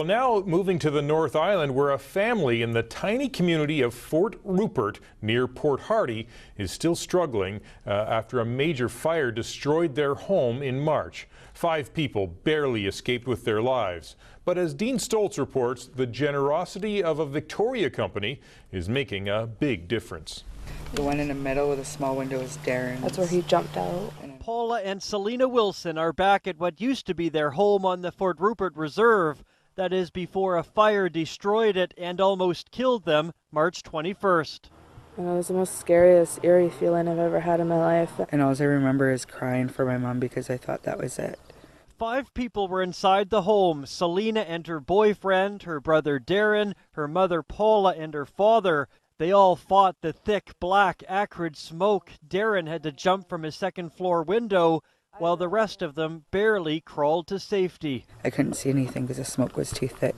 Well, now moving to the North Island, where a family in the tiny community of Fort Rupert near Port Hardy is still struggling after a major fire destroyed their home in March. 5 people barely escaped with their lives. But as Dean Stoltz reports, the generosity of a Victoria company is making a big difference. The one in the middle with a small window is Darren's. That's where he jumped out. Paula and Selena Wilson are back at what used to be their home on the Fort Rupert Reserve. That is before a fire destroyed it and almost killed them March 21st. It was the most scariest, eerie feeling I've ever had in my life. And all I remember is crying for my mom because I thought that was it. 5 people were inside the home: Selena and her boyfriend, her brother Darren, her mother Paula, and her father. They all fought the thick, black, acrid smoke. Darren had to jump from his second-floor window, while the rest of them barely crawled to safety. I couldn't see anything because the smoke was too thick.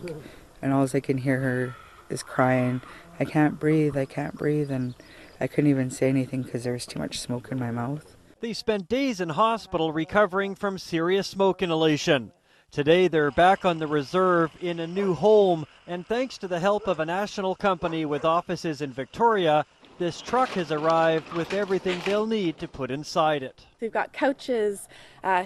And all I can hear her is crying, I can't breathe, and I couldn't even say anything because there was too much smoke in my mouth. They spent days in hospital recovering from serious smoke inhalation. Today they're back on the reserve in a new home, and thanks to the help of a national company with offices in Victoria, this truck has arrived with everything they'll need to put inside it. We've got couches,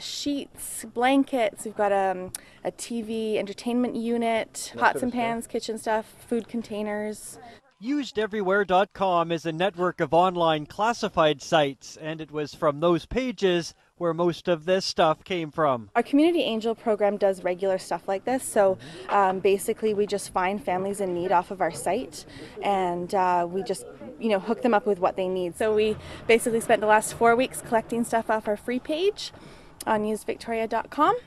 sheets, blankets, we've got a TV, entertainment unit, pots and pans, kitchen stuff, food containers. UsedEverywhere.com is a network of online classified sites, and it was from those pages where most of this stuff came from. Our Community Angel program does regular stuff like this, so basically we just find families in need off of our site, and we just hook them up with what they need. So we basically spent the last 4 weeks collecting stuff off our free page on usedvictoria.com.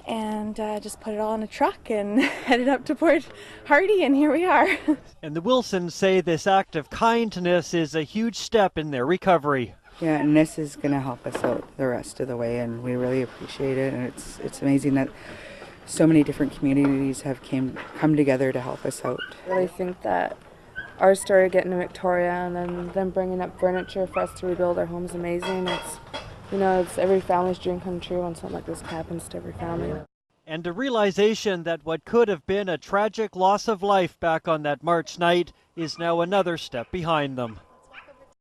and just put it all in a truck and headed up to Port Hardy, and here we are. And the Wilsons say this act of kindness is a huge step in their recovery. Yeah, and this is going to help us out the rest of the way, and we really appreciate it. And it's amazing that so many different communities have come together to help us out. I really think that our story getting to Victoria and then them bringing up furniture for us to rebuild our home is amazing. It's every family's dream come true when something like this happens to every family. And a realization that what could have been a tragic loss of life back on that March night is now another step behind them.